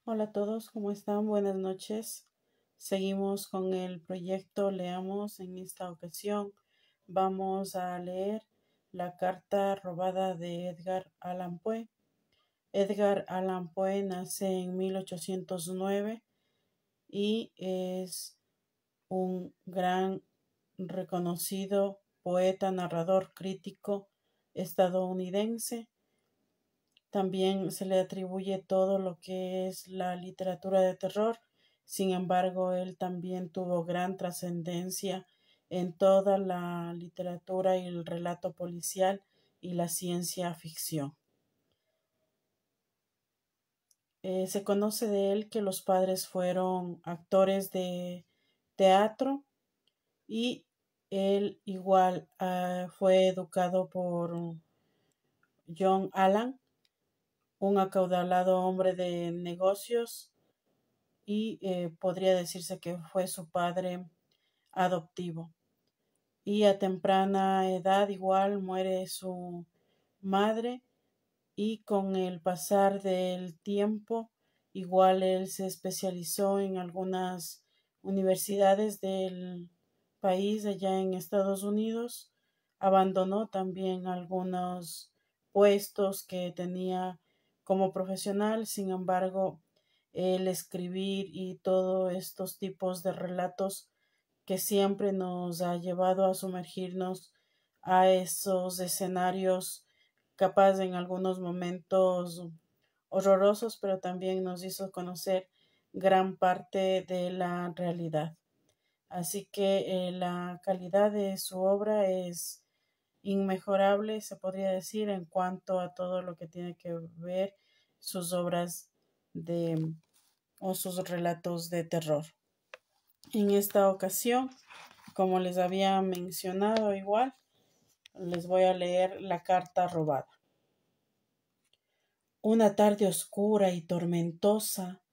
Hola a todos, ¿cómo están? Buenas noches. Seguimos con el proyecto Leamos. En esta ocasión vamos a leer La carta robada de Edgar Allan Poe. Edgar Allan Poe nace en 1809 y es un gran reconocido poeta, narrador, crítico estadounidense. También se le atribuye todo lo que es la literatura de terror. Sin embargo, él también tuvo gran trascendencia en toda la literatura y el relato policial y la ciencia ficción. Se conoce de él que los padres fueron actores de teatro y él igual fue educado por John Allan, un acaudalado hombre de negocios, y podría decirse que fue su padre adoptivo. Y a temprana edad igual muere su madre, y con el pasar del tiempo igual él se especializó en algunas universidades del país allá en Estados Unidos. Abandonó también algunos puestos que tenía como profesional. Sin embargo, el escribir y todos estos tipos de relatos que siempre nos ha llevado a sumergirnos a esos escenarios capaz en algunos momentos horrorosos, pero también nos hizo conocer gran parte de la realidad. Así que la calidad de su obra es inmejorable, se podría decir, en cuanto a todo lo que tiene que ver sus obras de o sus relatos de terror. En esta ocasión, como les había mencionado igual, les voy a leer La carta robada. Una tarde oscura y tormentosa,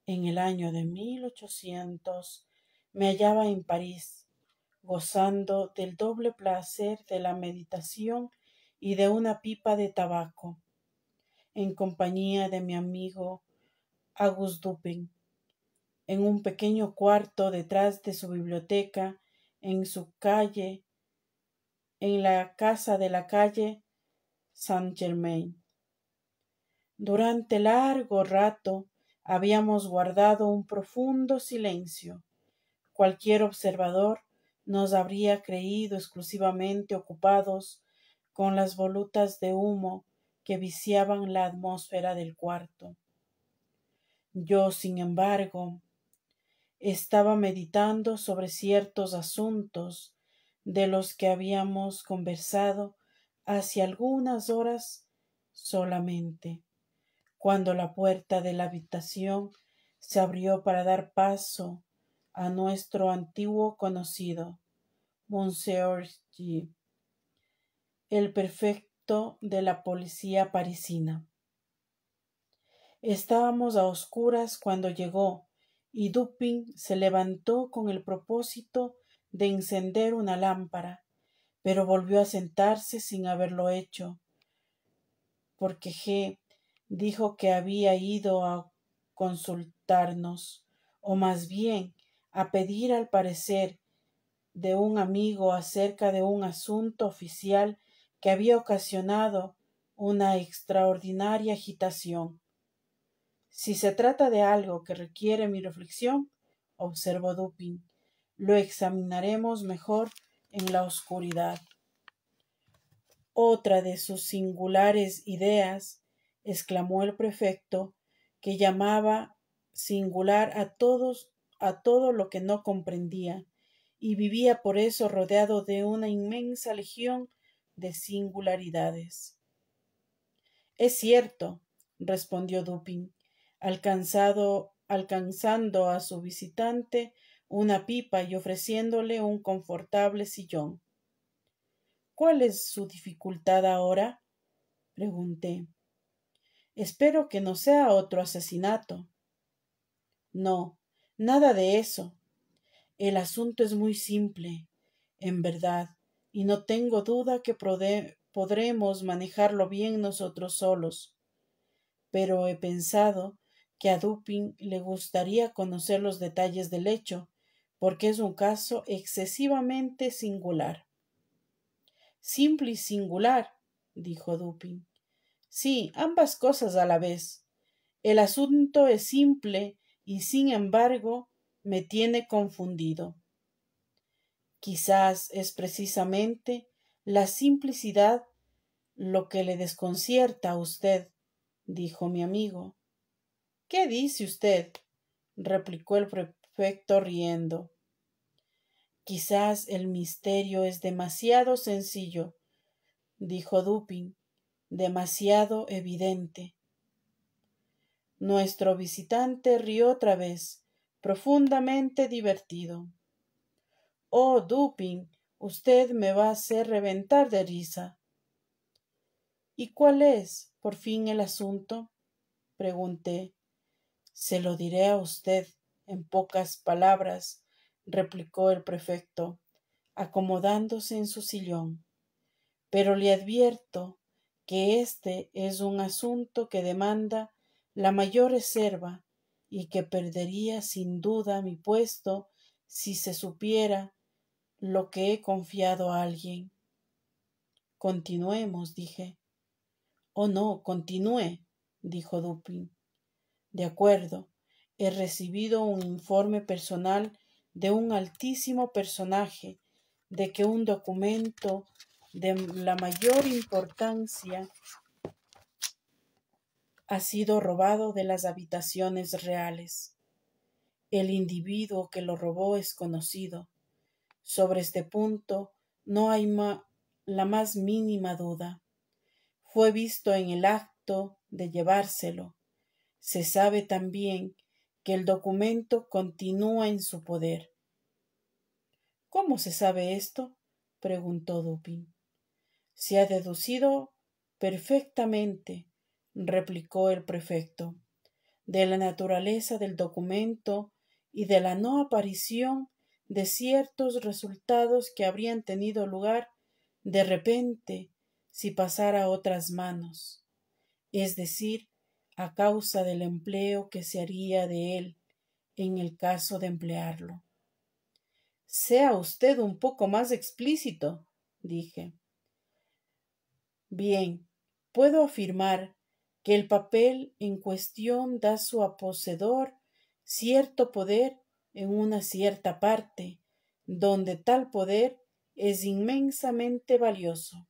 en el año de 1800, me hallaba en París, gozando del doble placer de la meditación y de una pipa de tabaco, en compañía de mi amigo Auguste Dupin, en un pequeño cuarto detrás de su biblioteca, en su calle, en la casa de la calle Saint-Germain. Durante largo rato habíamos guardado un profundo silencio. Cualquier observador nos habría creído exclusivamente ocupados con las volutas de humo que viciaban la atmósfera del cuarto. Yo, sin embargo, estaba meditando sobre ciertos asuntos de los que habíamos conversado hace algunas horas solamente, cuando la puerta de la habitación se abrió para dar paso a nuestro antiguo conocido, Monsieur G., el prefecto de la policía parisina. Estábamos a oscuras cuando llegó, y Dupin se levantó con el propósito de encender una lámpara, pero volvió a sentarse sin haberlo hecho, porque G. dijo que había ido a consultarnos, o más bien a pedir al parecer de un amigo acerca de un asunto oficial que había ocasionado una extraordinaria agitación. Si se trata de algo que requiere mi reflexión, observó Dupin, lo examinaremos mejor en la oscuridad. Otra de sus singulares ideas, exclamó el prefecto, que llamaba singular a todo lo que no comprendía, y vivía por eso rodeado de una inmensa legión de singularidades. Es cierto, respondió Dupin, alcanzando a su visitante una pipa y ofreciéndole un confortable sillón. ¿Cuál es su dificultad ahora? Pregunté. Espero que no sea otro asesinato. No, nada de eso. El asunto es muy simple, en verdad, y no tengo duda que podremos manejarlo bien nosotros solos. Pero he pensado que a Dupin le gustaría conocer los detalles del hecho, porque es un caso excesivamente singular. Simple y singular, dijo Dupin. Sí, ambas cosas a la vez. El asunto es simple y sin embargo me tiene confundido. Quizás es precisamente la simplicidad lo que le desconcierta a usted, dijo mi amigo. ¿Qué dice usted? Replicó el prefecto riendo. Quizás el misterio es demasiado sencillo, dijo Dupin, demasiado evidente. Nuestro visitante rió otra vez, profundamente divertido. Oh, Dupin, usted me va a hacer reventar de risa. ¿Y cuál es, por fin, el asunto? Pregunté. Se lo diré a usted en pocas palabras, replicó el prefecto, acomodándose en su sillón. Pero le advierto que este es un asunto que demanda la mayor reserva y que perdería sin duda mi puesto si se supiera lo que he confiado a alguien. Continuemos, dije. Oh, no, continúe, dijo Dupin. De acuerdo, he recibido un informe personal de un altísimo personaje de que un documento de la mayor importancia ha sido robado de las habitaciones reales. El individuo que lo robó es conocido. Sobre este punto no hay la más mínima duda. Fue visto en el acto de llevárselo. Se sabe también que el documento continúa en su poder. ¿Cómo se sabe esto? Preguntó Dupin. Se ha deducido perfectamente, replicó el prefecto, de la naturaleza del documento y de la no aparición de ciertos resultados que habrían tenido lugar de repente si pasara a otras manos, es decir, a causa del empleo que se haría de él en el caso de emplearlo. Sea usted un poco más explícito, dije. Bien, puedo afirmar que el papel en cuestión da a su poseedor cierto poder en una cierta parte, donde tal poder es inmensamente valioso.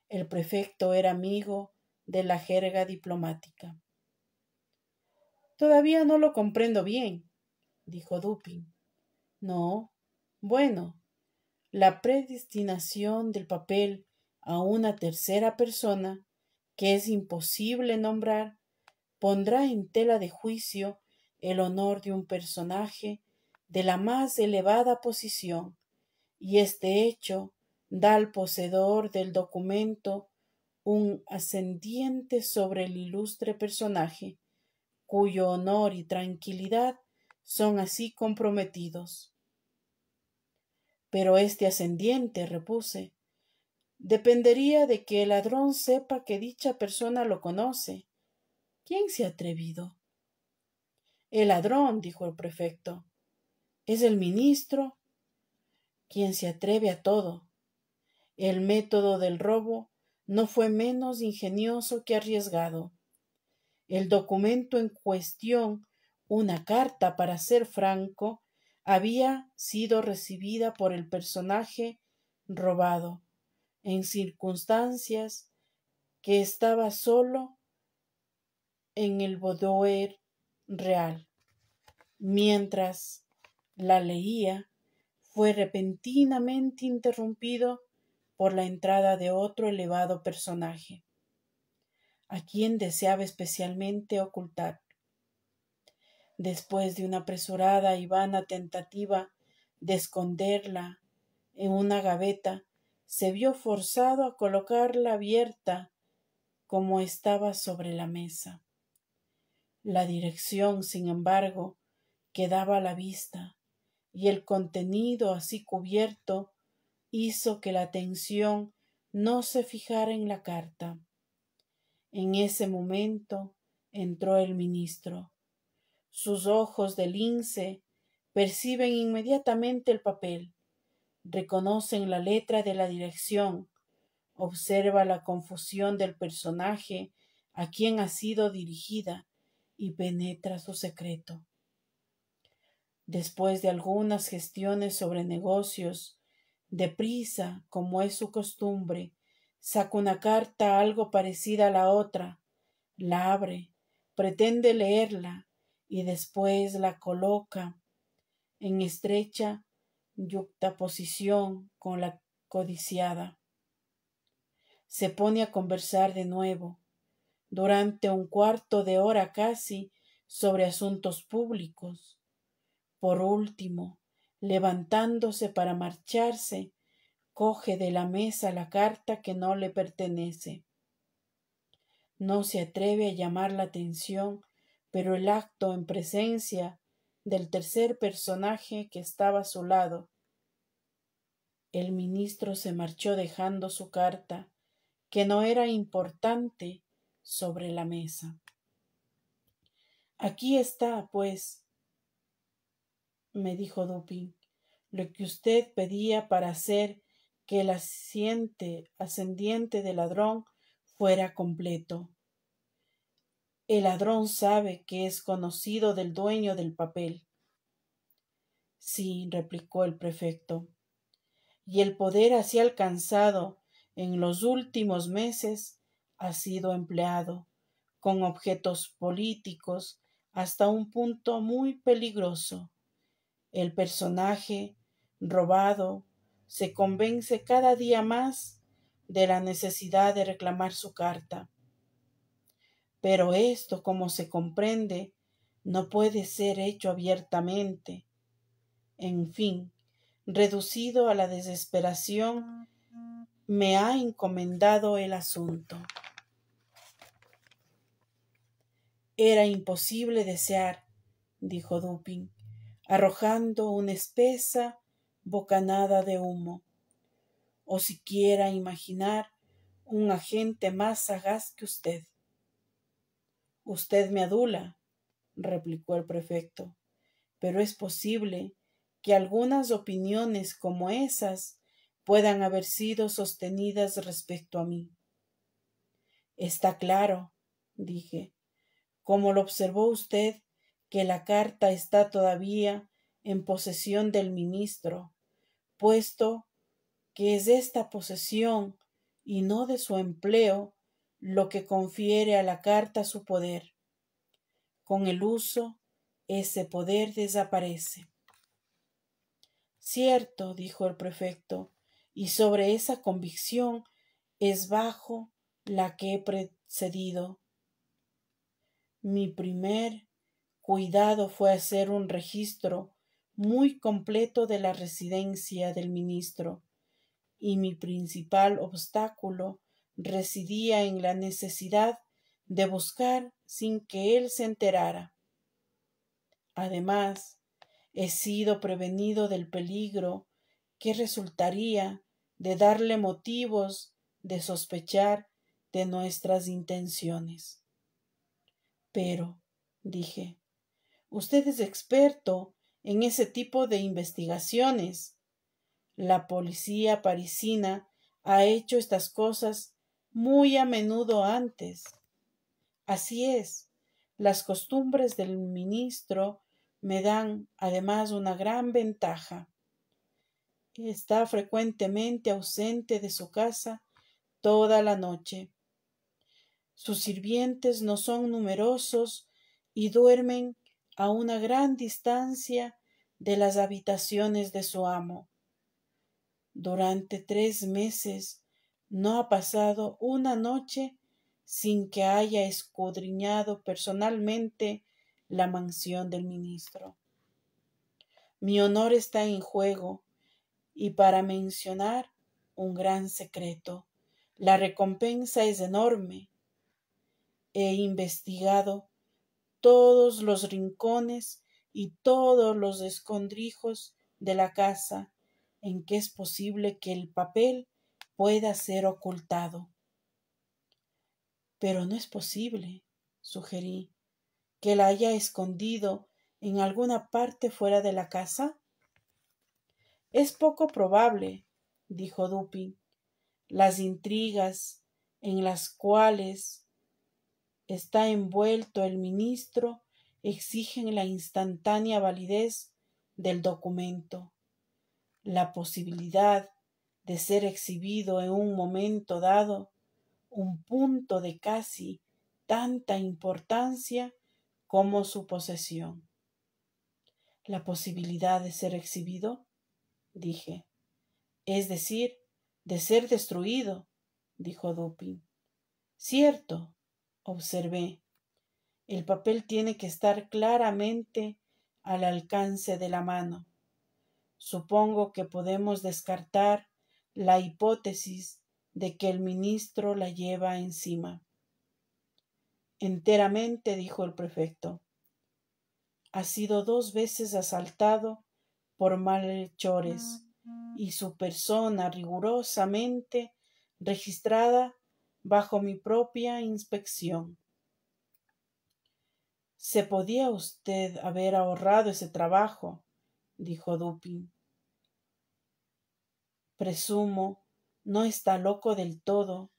El prefecto era amigo de la jerga diplomática. Todavía no lo comprendo bien, dijo Dupin. No, bueno, la predestinación del papel a una tercera persona, que es imposible nombrar, pondrá en tela de juicio el honor de un personaje de la más elevada posición, y este hecho da al poseedor del documento un ascendiente sobre el ilustre personaje, cuyo honor y tranquilidad son así comprometidos. Pero este ascendiente, repuse, dependería de que el ladrón sepa que dicha persona lo conoce. ¿Quién se ha atrevido? El ladrón, dijo el prefecto. Es el ministro quien se atreve a todo. El método del robo no fue menos ingenioso que arriesgado. El documento en cuestión, una carta para ser franco, había sido recibida por el personaje robado, en circunstancias que estaba solo en el boudoir real. Mientras la leía, fue repentinamente interrumpido por la entrada de otro elevado personaje, a quien deseaba especialmente ocultar. Después de una apresurada y vana tentativa de esconderla en una gaveta, se vio forzado a colocarla abierta como estaba sobre la mesa. La dirección, sin embargo, quedaba a la vista, y el contenido así cubierto hizo que la atención no se fijara en la carta. En ese momento Entró el ministro. Sus ojos de lince perciben inmediatamente el papel, reconocen la letra de la dirección, observa la confusión del personaje a quien ha sido dirigida y penetra su secreto. Después de algunas gestiones sobre negocios, deprisa, como es su costumbre, saca una carta algo parecida a la otra, la abre, pretende leerla y después la coloca en estrecha yuxtaposición con la codiciada. Se pone a conversar de nuevo, durante un cuarto de hora casi, sobre asuntos públicos. Por último, levantándose para marcharse, coge de la mesa la carta que no le pertenece. No se atreve a llamar la atención, pero el acto en presencia del tercer personaje que estaba a su lado. El ministro se marchó dejando su carta, que no era importante, sobre la mesa. Aquí está, pues, me dijo Dupin, lo que usted pedía para hacer que el ascendiente del ladrón fuera completo. El ladrón sabe que es conocido del dueño del papel. Sí, replicó el prefecto, y el poder así alcanzado en los últimos meses ha sido empleado con objetos políticos hasta un punto muy peligroso. El personaje robado se convence cada día más de la necesidad de reclamar su carta. Pero esto, como se comprende, no puede ser hecho abiertamente. En fin, reducido a la desesperación, me ha encomendado el asunto. Era imposible desear, dijo Dupin, arrojando una espesa bocanada de humo, o siquiera imaginar un agente más sagaz que usted. Usted me adula, replicó el prefecto, pero es posible que algunas opiniones como esas puedan haber sido sostenidas respecto a mí. Está claro, dije, como lo observó usted, que la carta está todavía en posesión del ministro, puesto que es esta posesión y no de su empleo lo que confiere a la carta su poder. Con el uso, ese poder desaparece. Cierto, dijo el prefecto, y sobre esa convicción es bajo la que he precedido. Mi primer cuidado fue hacer un registro muy completo de la residencia del ministro, y mi principal obstáculo residía en la necesidad de buscar sin que él se enterara. Además, he sido prevenido del peligro que resultaría de darle motivos de sospechar de nuestras intenciones. Pero, dije, usted es experto en ese tipo de investigaciones. La policía parisina ha hecho estas cosas muy a menudo antes. Así es, las costumbres del ministro me dan además una gran ventaja. Está frecuentemente ausente de su casa toda la noche. Sus sirvientes no son numerosos y duermen a una gran distancia de las habitaciones de su amo. Durante 3 meses no ha pasado una noche sin que haya escudriñado personalmente la mansión del ministro. Mi honor está en juego, y para mencionar un gran secreto, la recompensa es enorme. He investigado todos los rincones y todos los escondrijos de la casa en que es posible que el papel pueda ser ocultado. Pero no es posible, sugerí, que la haya escondido en alguna parte fuera de la casa. Es poco probable, dijo Dupin. Las intrigas en las cuales está envuelto el ministro exigen la instantánea validez del documento. La posibilidad de ser exhibido en un momento dado, un punto de casi tanta importancia como su posesión. ¿La posibilidad de ser exhibido? Dije. Es decir, de ser destruido, dijo Dupin. Cierto, observé. El papel tiene que estar claramente al alcance de la mano. Supongo que podemos descartar la hipótesis de que el ministro la lleva encima. Enteramente, dijo el prefecto. Ha sido 2 veces asaltado por malhechores y su persona rigurosamente registrada bajo mi propia inspección. Se podía usted haber ahorrado ese trabajo, dijo Dupin. Presumo no está loco del todo,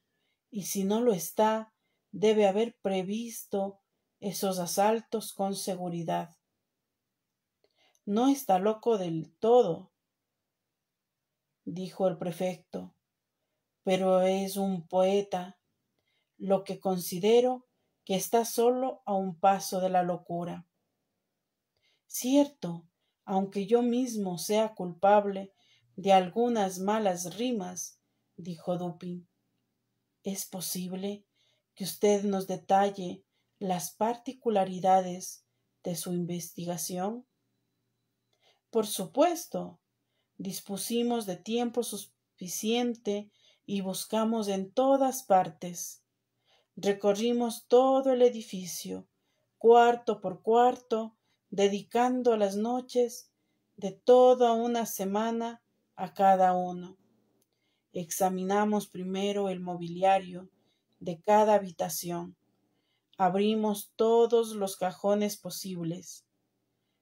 y si no lo está, debe haber previsto esos asaltos con seguridad. No está loco del todo, dijo el prefecto, pero es un poeta, lo que considero que está solo a un paso de la locura. Cierto, aunque yo mismo sea culpable de algunas malas rimas, dijo Dupin. ¿Es posible que usted nos detalle las particularidades de su investigación? Por supuesto. Dispusimos de tiempo suficiente y buscamos en todas partes. Recorrimos todo el edificio, cuarto por cuarto, dedicando las noches de toda una semana a cada uno. Examinamos primero el mobiliario de cada habitación. Abrimos todos los cajones posibles.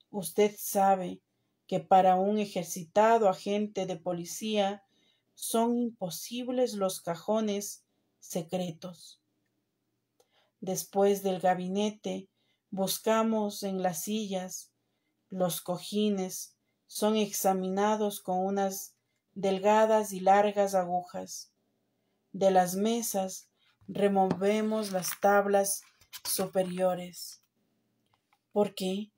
Usted sabe que para un ejercitado agente de policía son imposibles los cajones secretos. Después del gabinete, buscamos en las sillas. Los cojines son examinados con unas delgadas y largas agujas. De las mesas removemos las tablas superiores. ¿Por qué?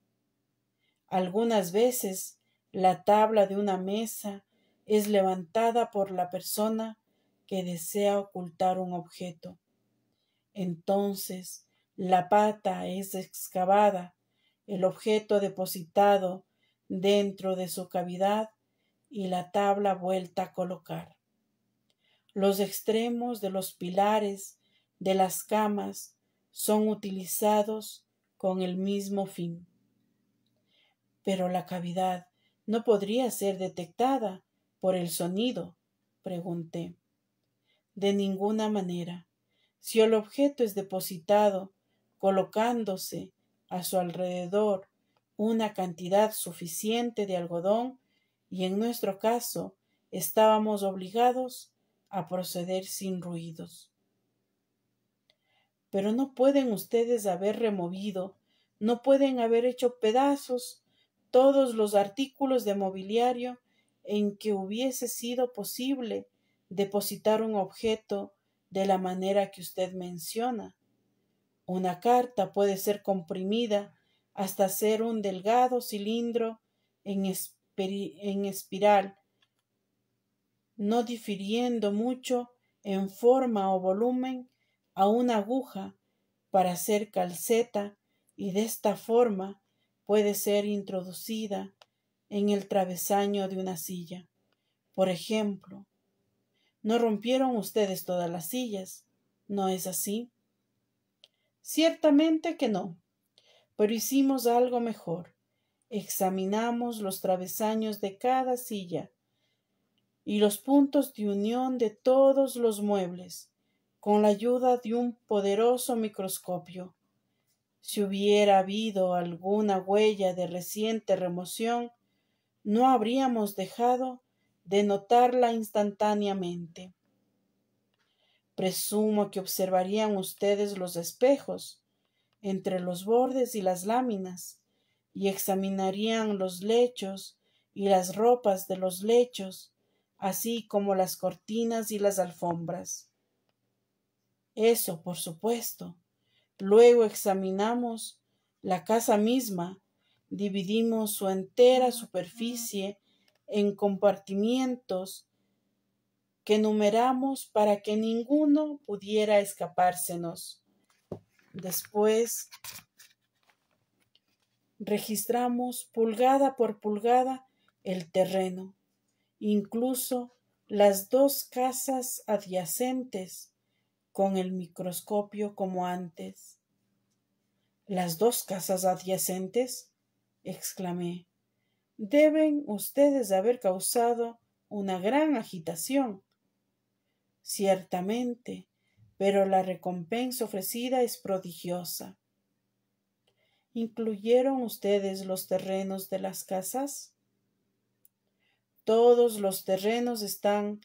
Algunas veces la tabla de una mesa es levantada por la persona que desea ocultar un objeto. Entonces la pata es excavada, el objeto depositado dentro de su cavidad y la tabla vuelta a colocar. Los extremos de los pilares de las camas son utilizados con el mismo fin. Pero la cavidad no podría ser detectada por el sonido, pregunté. De ninguna manera. Si el objeto es depositado colocándose a su alrededor una cantidad suficiente de algodón, y en nuestro caso estábamos obligados a proceder sin ruidos. Pero no pueden ustedes haber removido, no pueden haber hecho pedazos todos los artículos de mobiliario en que hubiese sido posible depositar un objeto de la manera que usted menciona. Una carta puede ser comprimida hasta ser un delgado cilindro en espiral, no difiriendo mucho en forma o volumen a una aguja para hacer calceta, y de esta forma puede ser introducida en el travesaño de una silla. Por ejemplo, ¿no rompieron ustedes todas las sillas? ¿No es así? Ciertamente que no, pero hicimos algo mejor. Examinamos los travesaños de cada silla y los puntos de unión de todos los muebles, con la ayuda de un poderoso microscopio. Si hubiera habido alguna huella de reciente remoción, no habríamos dejado de notarla instantáneamente. Presumo que observarían ustedes los espejos entre los bordes y las láminas, y examinarían los lechos y las ropas de los lechos, así como las cortinas y las alfombras. Eso, por supuesto. Luego examinamos la casa misma, dividimos su entera superficie en compartimientos que numeramos para que ninguno pudiera escapársenos. Después registramos pulgada por pulgada el terreno, incluso las dos casas adyacentes, con el microscopio como antes. ¿Las dos casas adyacentes?, exclamé. Deben ustedes haber causado una gran agitación. Ciertamente, pero la recompensa ofrecida es prodigiosa. ¿Incluyeron ustedes los terrenos de las casas? Todos los terrenos están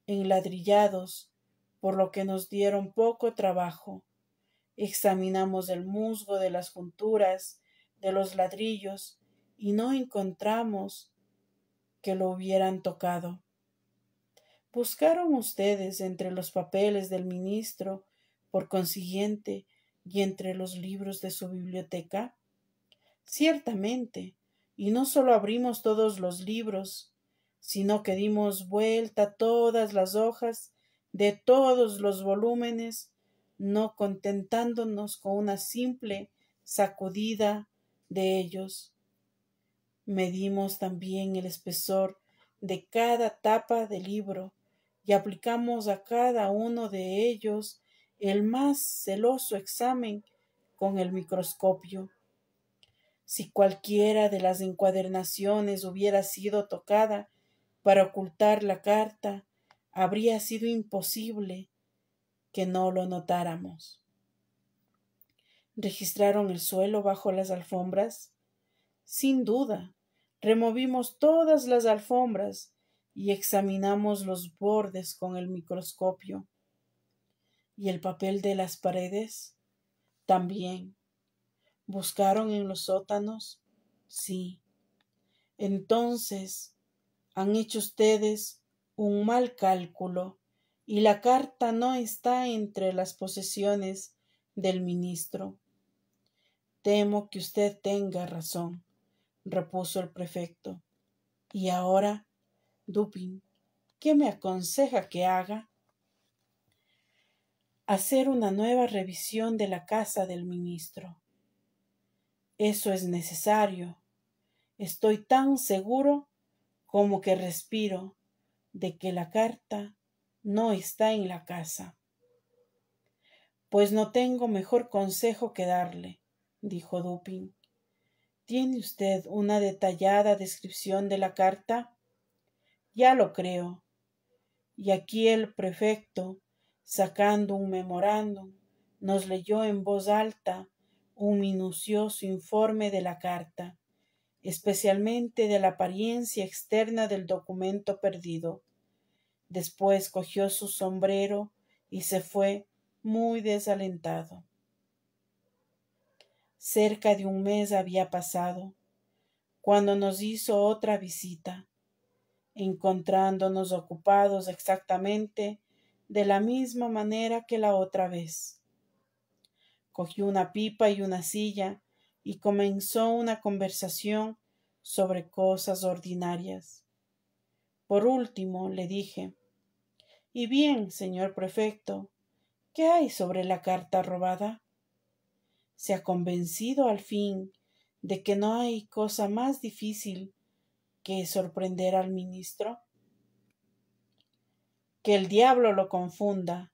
enladrillados, por lo que nos dieron poco trabajo. Examinamos el musgo de las junturas de los ladrillos y no encontramos que lo hubieran tocado. ¿Buscaron ustedes entre los papeles del ministro, por consiguiente, y entre los libros de su biblioteca? Ciertamente, y no solo abrimos todos los libros, sino que dimos vuelta a todas las hojas de todos los volúmenes, no contentándonos con una simple sacudida de ellos. Medimos también el espesor de cada tapa de libro y aplicamos a cada uno de ellos el más celoso examen con el microscopio. Si cualquiera de las encuadernaciones hubiera sido tocada para ocultar la carta, habría sido imposible que no lo notáramos. ¿Registraron el suelo bajo las alfombras? Sin duda. Removimos todas las alfombras y examinamos los bordes con el microscopio. ¿Y el papel de las paredes? También. ¿Buscaron en los sótanos? Sí. Entonces, han hecho ustedes un mal cálculo y la carta no está entre las posesiones del ministro. Temo que usted tenga razón, repuso el prefecto. Y ahora, Dupin, ¿qué me aconseja que haga? Hacer una nueva revisión de la casa del ministro. Eso es necesario. Estoy tan seguro como que respiro de que la carta no está en la casa. Pues no tengo mejor consejo que darle, dijo Dupin. ¿Tiene usted una detallada descripción de la carta? Ya lo creo. Y aquí el prefecto, sacando un memorándum, nos leyó en voz alta un minucioso informe de la carta, especialmente de la apariencia externa del documento perdido. Después cogió su sombrero y se fue muy desalentado. Cerca de un mes había pasado, cuando nos hizo otra visita, encontrándonos ocupados exactamente de la misma manera que la otra vez. Cogió una pipa y una silla y comenzó una conversación sobre cosas ordinarias. Por último le dije: «Y bien, señor prefecto, ¿qué hay sobre la carta robada? ¿Se ha convencido al fin de que no hay cosa más difícil que sorprender al ministro?» «Que el diablo lo confunda.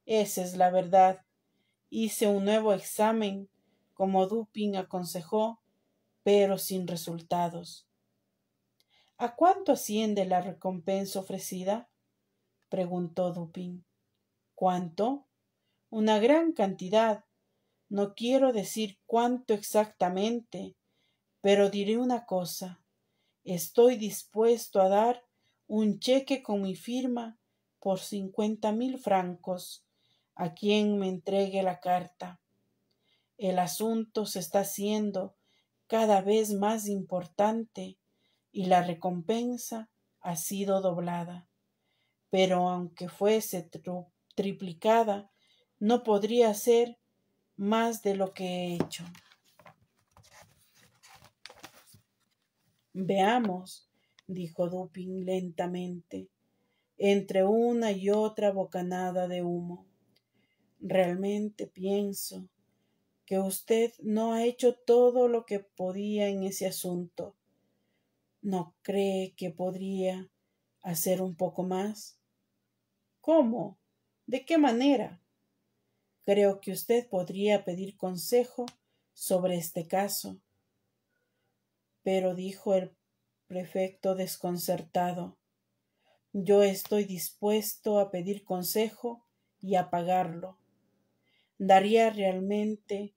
Esa es la verdad. Hice un nuevo examen, como Dupin aconsejó, pero sin resultados». «¿A cuánto asciende la recompensa ofrecida?», preguntó Dupin. «¿Cuánto? Una gran cantidad, No quiero decir cuánto exactamente, pero diré una cosa. Estoy dispuesto a dar un cheque con mi firma por 50.000 francos a quien me entregue la carta. El asunto se está haciendo cada vez más importante y la recompensa ha sido doblada. Pero aunque fuese triplicada, no podría ser más de lo que he hecho. Veamos, dijo Dupin lentamente, entre una y otra bocanada de humo. Realmente pienso que usted no ha hecho todo lo que podía en ese asunto. ¿No cree que podría hacer un poco más? ¿Cómo? ¿De qué manera? Creo que usted podría pedir consejo sobre este caso. Pero dijo el prefecto desconcertado, yo estoy dispuesto a pedir consejo y a pagarlo. Daría realmente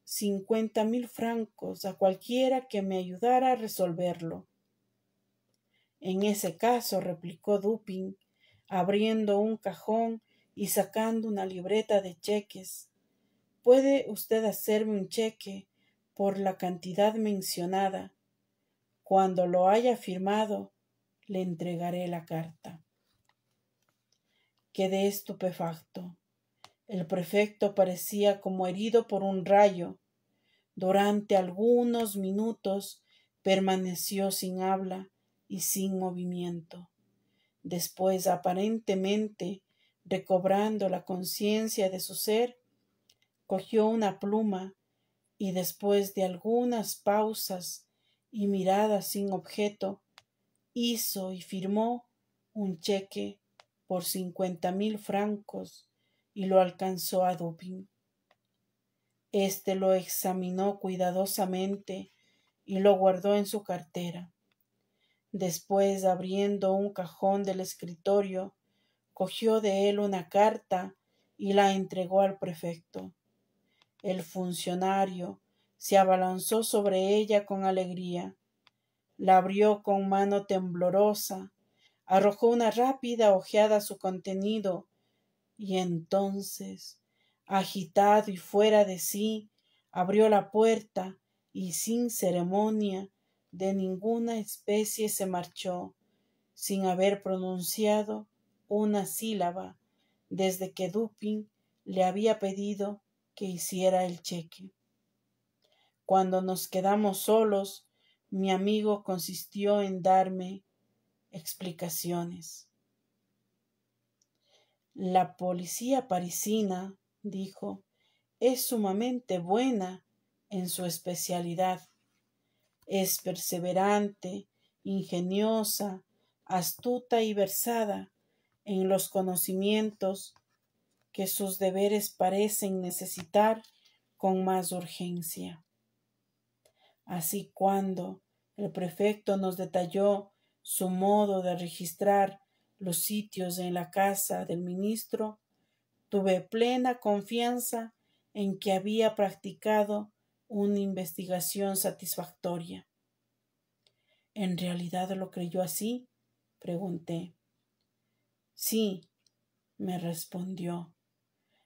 50.000 francos a cualquiera que me ayudara a resolverlo. En ese caso, replicó Dupin, abriendo un cajón y sacando una libreta de cheques, puede usted hacerme un cheque por la cantidad mencionada. Cuando lo haya firmado, le entregaré la carta. Quedé estupefacto. El prefecto parecía como herido por un rayo. Durante algunos minutos permaneció sin habla y sin movimiento. Después, aparentemente recobrando la conciencia de su ser, cogió una pluma y después de algunas pausas y miradas sin objeto, hizo y firmó un cheque por 50.000 francos y lo alcanzó a Dupin. Este lo examinó cuidadosamente y lo guardó en su cartera. Después, abriendo un cajón del escritorio, cogió de él una carta y la entregó al prefecto. El funcionario se abalanzó sobre ella con alegría. La abrió con mano temblorosa, arrojó una rápida ojeada a su contenido y entonces, agitado y fuera de sí, abrió la puerta y sin ceremonia de ninguna especie se marchó, sin haber pronunciado una sílaba desde que Dupin le había pedido que hiciera el cheque. Cuando nos quedamos solos, mi amigo consistió en darme explicaciones. La policía parisina, dijo, es sumamente buena en su especialidad. Es perseverante, ingeniosa, astuta y versada en los conocimientos que sus deberes parecen necesitar con más urgencia. Así, cuando el prefecto nos detalló su modo de registrar los sitios en la casa del ministro, tuve plena confianza en que había practicado una investigación satisfactoria. ¿En realidad lo creyó así?, pregunté. Sí, me respondió.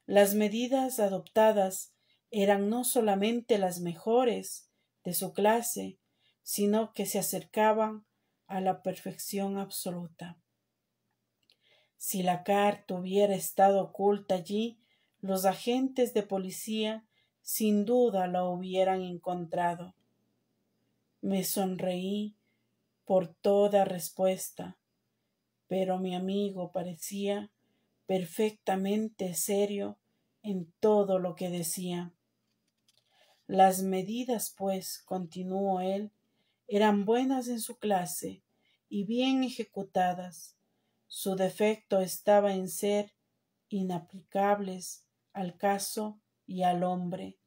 Las medidas adoptadas eran no solamente las mejores de su clase, sino que se acercaban a la perfección absoluta. Si la carta hubiera estado oculta allí, los agentes de policía sin duda la hubieran encontrado. Me sonreí por toda respuesta, pero mi amigo parecía perfectamente serio en todo lo que decía. Las medidas, pues, continuó él, eran buenas en su clase y bien ejecutadas. Su defecto estaba en ser inaplicables al caso y al hombre.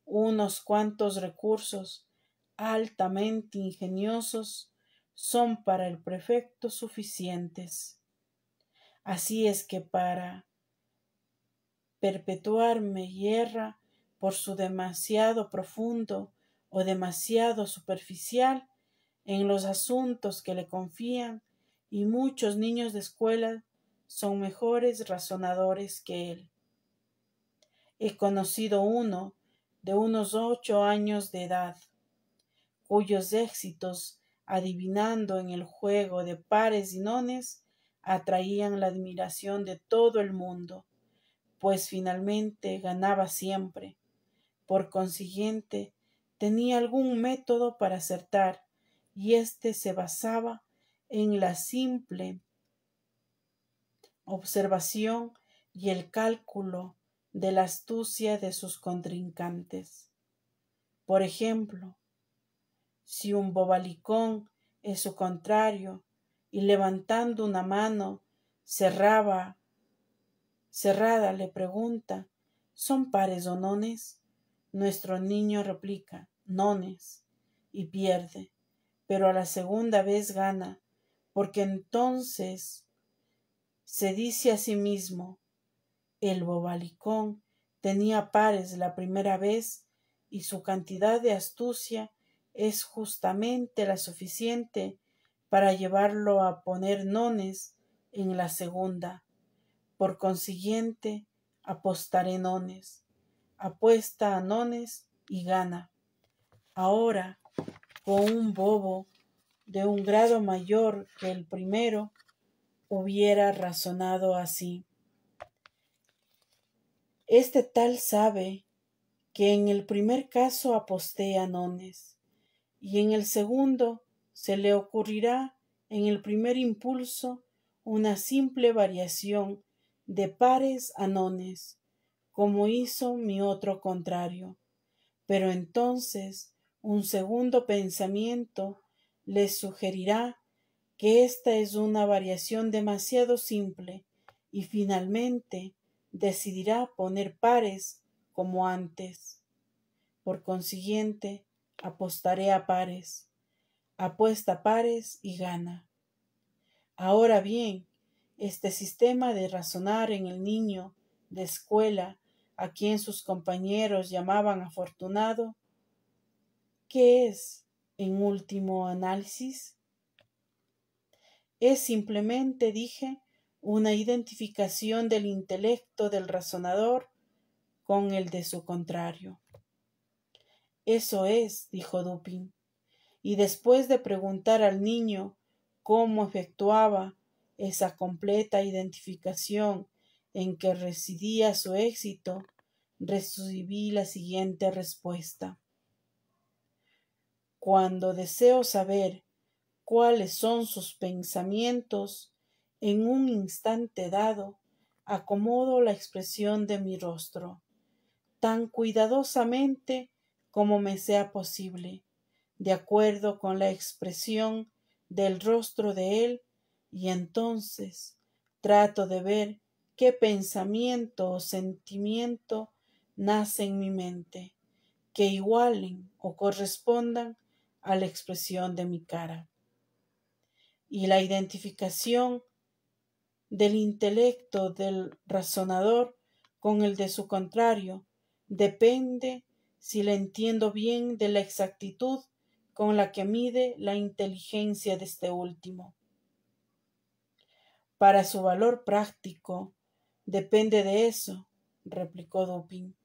Unos cuantos recursos altamente ingeniosos son para el prefecto suficientes. Así es que para perpetuarme hierra por su demasiado profundo o demasiado superficial en los asuntos que le confían, y muchos niños de escuela son mejores razonadores que él. He conocido uno de unos 8 años de edad, cuyos éxitos, adivinando en el juego de pares y nones, atraían la admiración de todo el mundo, pues finalmente ganaba siempre. Por consiguiente, tenía algún método para acertar, y éste se basaba en la simple observación y el cálculo de la astucia de sus contrincantes. Por ejemplo, si un bobalicón es su contrario y levantando una mano cerrada le pregunta: ¿son pares o nones? Nuestro niño replica: nones, y pierde, pero a la segunda vez gana, porque entonces se dice a sí mismo: el bobalicón tenía pares la primera vez y su cantidad de astucia es justamente la suficiente para llevarlo a poner nones en la segunda. Por consiguiente, apostaré nones. Apuesta a nones y gana. Ahora, con un bobo de un grado mayor que el primero, hubiera razonado así: este tal sabe que en el primer caso aposté a nones, y en el segundo se le ocurrirá en el primer impulso una simple variación de pares a nones, como hizo mi otro contrario. Pero entonces un segundo pensamiento le sugerirá que esta es una variación demasiado simple, y finalmente decidirá poner pares como antes. Por consiguiente, apostaré a pares. Apuesta pares y gana. Ahora bien, este sistema de razonar en el niño de escuela, a quien sus compañeros llamaban afortunado, ¿qué es, en último análisis? Es simplemente, dije, una identificación del intelecto del razonador con el de su contrario. Eso es, dijo Dupin, y después de preguntar al niño cómo efectuaba esa completa identificación en que residía su éxito, recibí la siguiente respuesta: cuando deseo saber cuáles son sus pensamientos, en un instante dado acomodo la expresión de mi rostro, tan cuidadosamente como me sea posible, de acuerdo con la expresión del rostro de él, y entonces trato de ver qué pensamiento o sentimiento nace en mi mente, que igualen o correspondan a la expresión de mi cara. Y la identificación del intelecto del razonador con el de su contrario depende, si la entiendo bien, de la exactitud con la que mide la inteligencia de este último. Para su valor práctico depende de eso, replicó Dupin,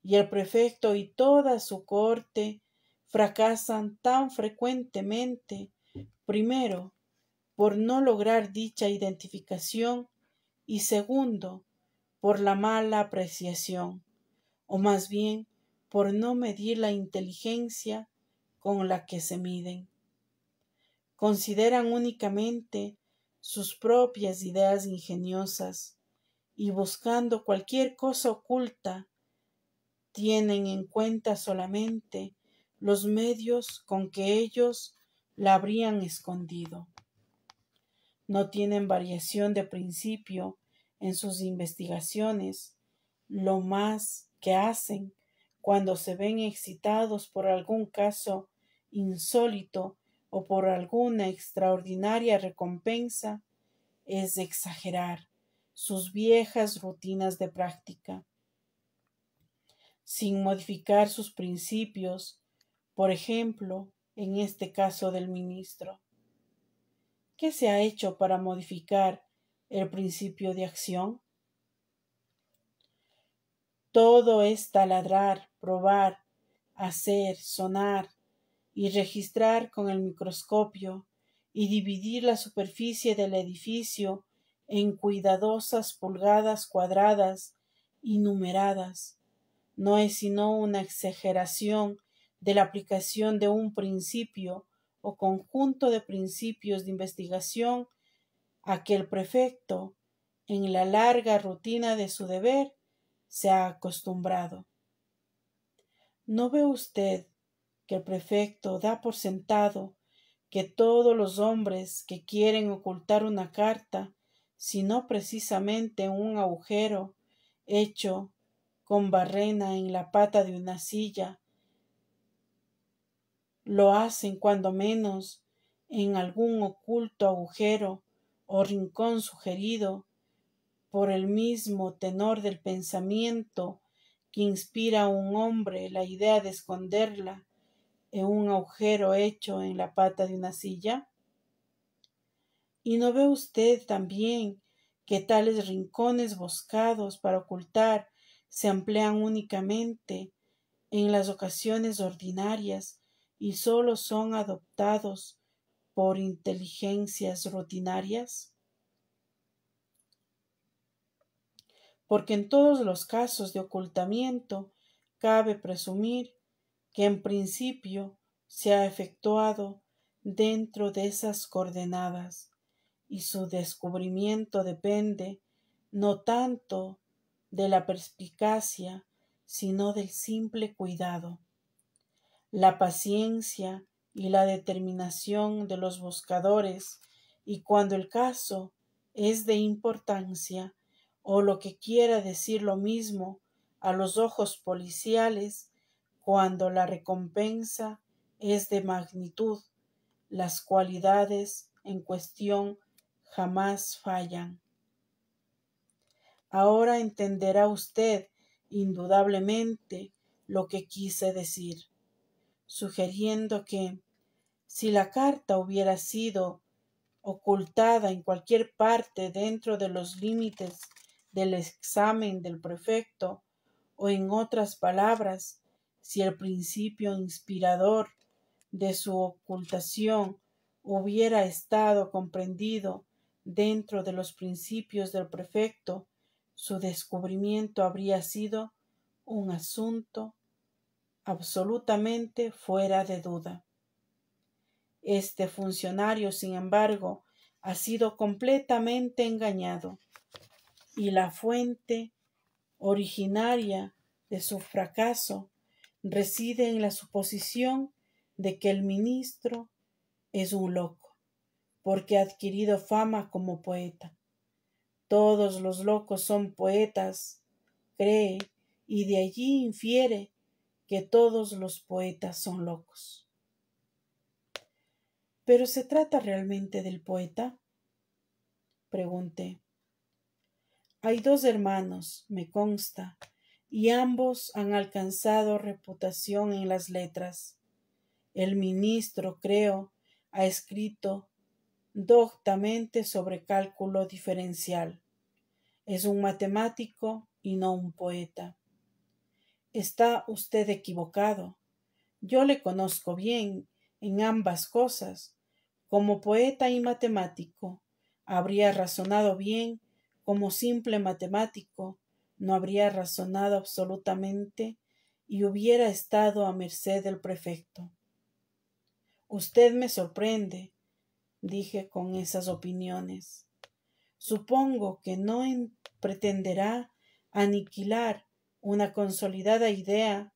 y el prefecto y toda su cohorte fracasan tan frecuentemente, primero, por no lograr dicha identificación, y segundo, por la mala apreciación, o más bien por no medir la inteligencia con la que se miden. Consideran únicamente sus propias ideas ingeniosas, y buscando cualquier cosa oculta, tienen en cuenta solamente los medios con que ellos la habrían escondido. No tienen variación de principio en sus investigaciones. Lo más que hacen cuando se ven excitados por algún caso insólito o por alguna extraordinaria recompensa es exagerar, sus viejas rutinas de práctica, sin modificar sus principios, por ejemplo, en este caso del ministro. ¿Qué se ha hecho para modificar el principio de acción? Todo es taladrar, probar, hacer, sonar y registrar con el microscopio y dividir la superficie del edificio en cuidadosas pulgadas cuadradas y numeradas. No es sino una exageración de la aplicación de un principio o conjunto de principios de investigación a que el prefecto, en la larga rutina de su deber, se ha acostumbrado. ¿No ve usted que el prefecto da por sentado que todos los hombres que quieren ocultar una carta, sino precisamente un agujero hecho con barrena en la pata de una silla, lo hacen cuando menos en algún oculto agujero o rincón sugerido por el mismo tenor del pensamiento que inspira a un hombre la idea de esconderla en un agujero hecho en la pata de una silla? ¿Y no ve usted también que tales rincones buscados para ocultar se emplean únicamente en las ocasiones ordinarias y sólo son adoptados por inteligencias rutinarias? Porque en todos los casos de ocultamiento cabe presumir que en principio se ha efectuado dentro de esas coordenadas, y su descubrimiento depende no tanto de la perspicacia, sino del simple cuidado, la paciencia y la determinación de los buscadores, y cuando el caso es de importancia, o lo que quiera decir lo mismo a los ojos policiales, cuando la recompensa es de magnitud, las cualidades en cuestión jamás fallan. Ahora entenderá usted indudablemente lo que quise decir, sugiriendo que, si la carta hubiera sido ocultada en cualquier parte dentro de los límites del examen del prefecto, o en otras palabras, si el principio inspirador de su ocultación hubiera estado comprendido dentro de los principios del prefecto, su descubrimiento habría sido un asunto absolutamente fuera de duda. Este funcionario, sin embargo, ha sido completamente engañado, y la fuente originaria de su fracaso reside en la suposición de que el ministro es un loco, porque ha adquirido fama como poeta. Todos los locos son poetas, cree, y de allí infiere que todos los poetas son locos. ¿Pero se trata realmente del poeta?, pregunté. Hay dos hermanos, me consta, y ambos han alcanzado reputación en las letras. El ministro, creo, ha escrito doctamente sobre cálculo diferencial. Es un matemático y no un poeta. Está usted equivocado. Yo le conozco bien en ambas cosas. Como poeta y matemático, habría razonado bien. Como simple matemático, no habría razonado absolutamente y hubiera estado a merced del prefecto. Usted me sorprende, dije con esas opiniones. Supongo que no pretenderá aniquilar una consolidada idea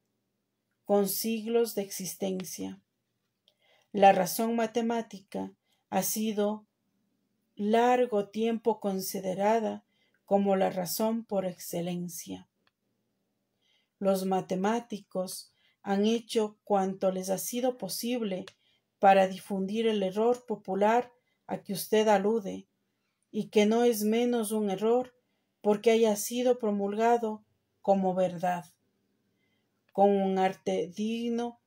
con siglos de existencia. La razón matemática ha sido largo tiempo considerada como la razón por excelencia. Los matemáticos han hecho cuanto les ha sido posible para difundir el error popular a que usted alude, y que no es menos un error porque haya sido promulgado como verdad, con un arte digno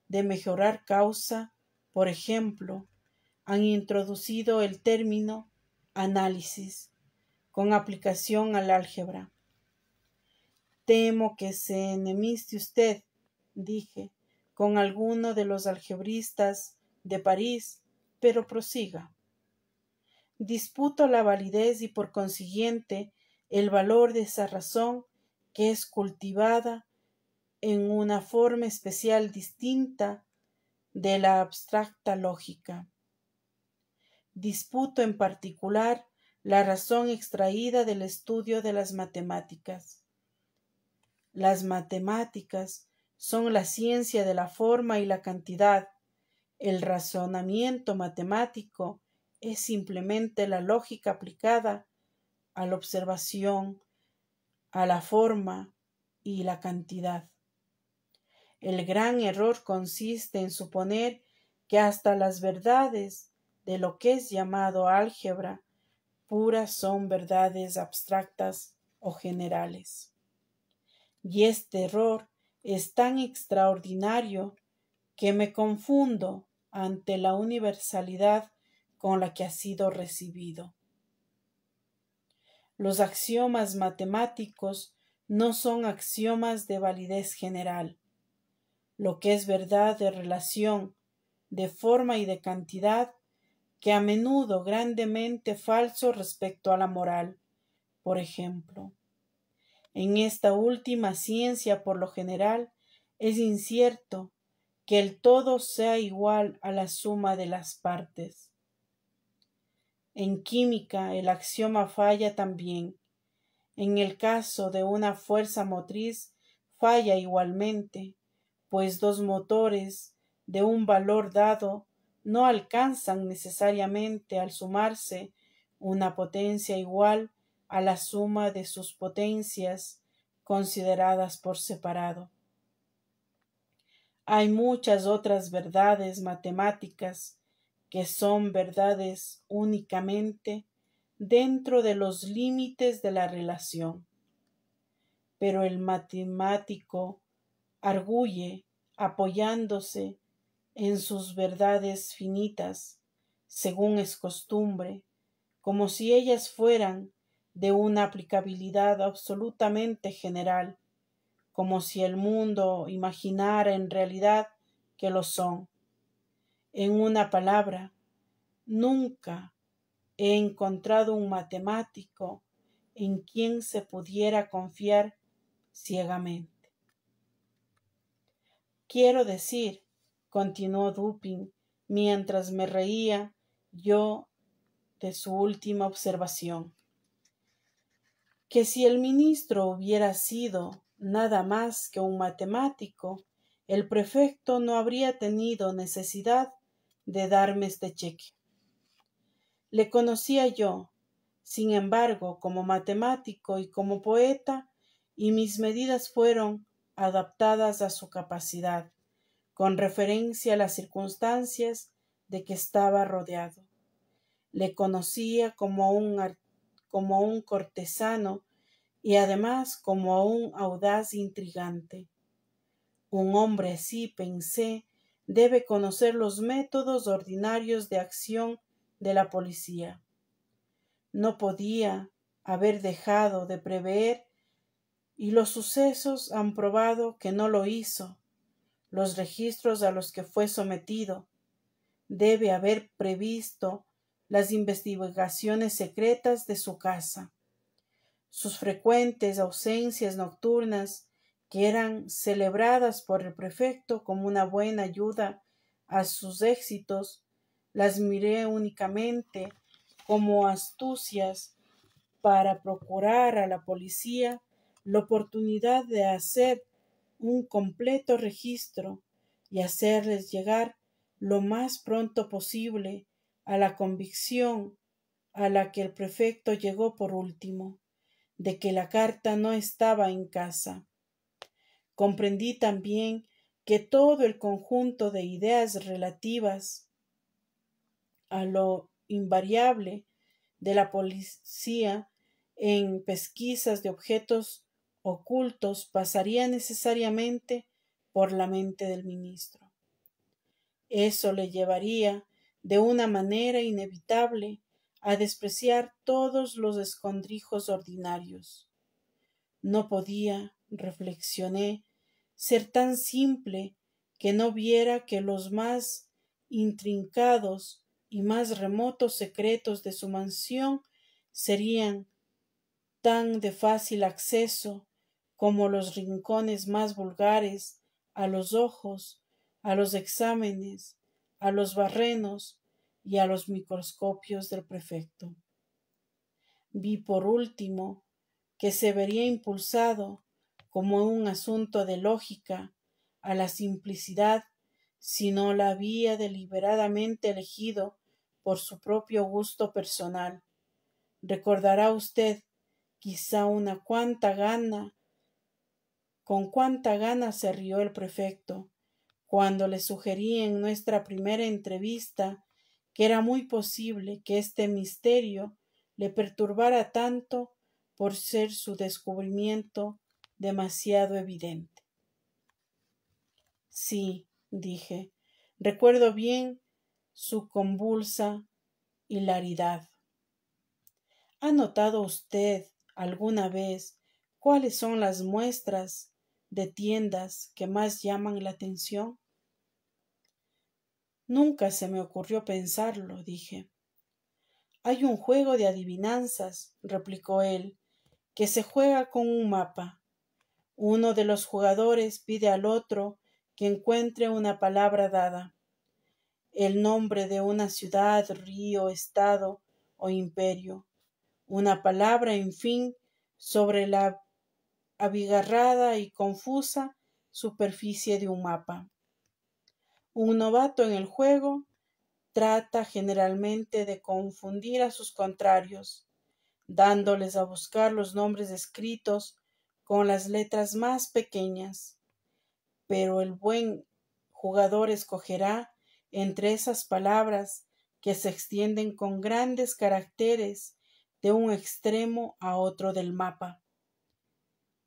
de mejorar causa. Por ejemplo, han introducido el término análisis con aplicación al álgebra. Temo que se enemiste usted, dije, con alguno de los algebristas de París, pero prosiga. Disputo la validez y por consiguiente el valor de esa razón que es cultivada en una forma especial distinta de la abstracta lógica. Disputo en particular la razón extraída del estudio de las matemáticas. Las matemáticas son la ciencia de la forma y la cantidad. El razonamiento matemático es simplemente la lógica aplicada a la observación, a la forma y la cantidad. El gran error consiste en suponer que hasta las verdades de lo que es llamado álgebra pura son verdades abstractas o generales. Y este error es tan extraordinario que me confundo ante la universalidad con la que ha sido recibido. Los axiomas matemáticos no son axiomas de validez general. Lo que es verdad de relación, de forma y de cantidad, que a menudo grandemente falso respecto a la moral, por ejemplo. En esta última ciencia, por lo general, es incierto que el todo sea igual a la suma de las partes. En química, el axioma falla también. En el caso de una fuerza motriz, falla igualmente, pues dos motores de un valor dado no alcanzan necesariamente al sumarse una potencia igual a la suma de sus potencias consideradas por separado. Hay muchas otras verdades matemáticas que son verdades únicamente dentro de los límites de la relación. Pero el matemático arguye apoyándose en sus verdades finitas, según es costumbre, como si ellas fueran de una aplicabilidad absolutamente general, como si el mundo imaginara en realidad que lo son. En una palabra, nunca he encontrado un matemático en quien se pudiera confiar ciegamente. Quiero decir, continuó Dupin, mientras me reía yo de su última observación, que si el ministro hubiera sido nada más que un matemático, el prefecto no habría tenido necesidad de darme este cheque. Le conocía yo, sin embargo, como matemático y como poeta, y mis medidas fueron adaptadas a su capacidad, con referencia a las circunstancias de que estaba rodeado. Le conocía como un cortesano y además como un audaz intrigante. Un hombre así, pensé, debe conocer los métodos ordinarios de acción de la policía. No podía haber dejado de prever y los sucesos han probado que no lo hizo. Los registros a los que fue sometido. Debe haber previsto las investigaciones secretas de su casa. Sus frecuentes ausencias nocturnas, que eran celebradas por el prefecto como una buena ayuda a sus éxitos, las miré únicamente como astucias para procurar a la policía la oportunidad de hacer un completo registro y hacerles llegar lo más pronto posible a la convicción a la que el prefecto llegó por último, de que la carta no estaba en casa. Comprendí también que todo el conjunto de ideas relativas a lo invariable de la policía en pesquisas de objetos ocultos pasaría necesariamente por la mente del ministro. Eso le llevaría de una manera inevitable a despreciar todos los escondrijos ordinarios. No podía, reflexioné, ser tan simple que no viera que los más intrincados y más remotos secretos de su mansión serían tan de fácil acceso como los rincones más vulgares a los ojos, a los exámenes, a los barrenos y a los microscopios del prefecto. Vi por último que se vería impulsado, como un asunto de lógica, a la simplicidad si no la había deliberadamente elegido por su propio gusto personal. Recordará usted quizá con cuánta gana se rió el prefecto cuando le sugerí en nuestra primera entrevista que era muy posible que este misterio le perturbara tanto por ser su descubrimiento demasiado evidente. Sí, dije, recuerdo bien su convulsa hilaridad. ¿Ha notado usted alguna vez cuáles son las muestras de tiendas que más llaman la atención? Nunca se me ocurrió pensarlo, dije. Hay un juego de adivinanzas, replicó él, que se juega con un mapa. Uno de los jugadores pide al otro que encuentre una palabra dada, el nombre de una ciudad, río, estado o imperio, una palabra, en fin, sobre la abigarrada y confusa superficie de un mapa. Un novato en el juego trata generalmente de confundir a sus contrarios, dándoles a buscar los nombres escritos con las letras más pequeñas, pero el buen jugador escogerá entre esas palabras que se extienden con grandes caracteres de un extremo a otro del mapa.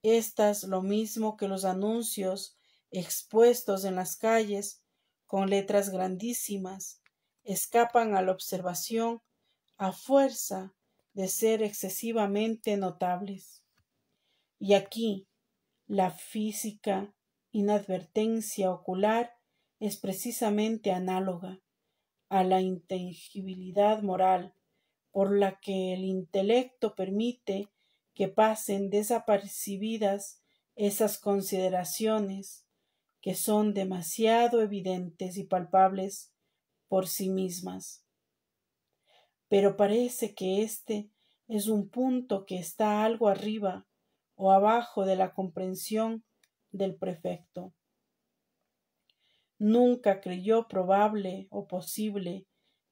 Estas, lo mismo que los anuncios expuestos en las calles con letras grandísimas, escapan a la observación a fuerza de ser excesivamente notables. Y aquí la física inadvertencia ocular es precisamente análoga a la intangibilidad moral, por la que el intelecto permite que pasen desapercibidas esas consideraciones que son demasiado evidentes y palpables por sí mismas. Pero parece que este es un punto que está algo arriba o abajo de la comprensión del prefecto. Nunca creyó probable o posible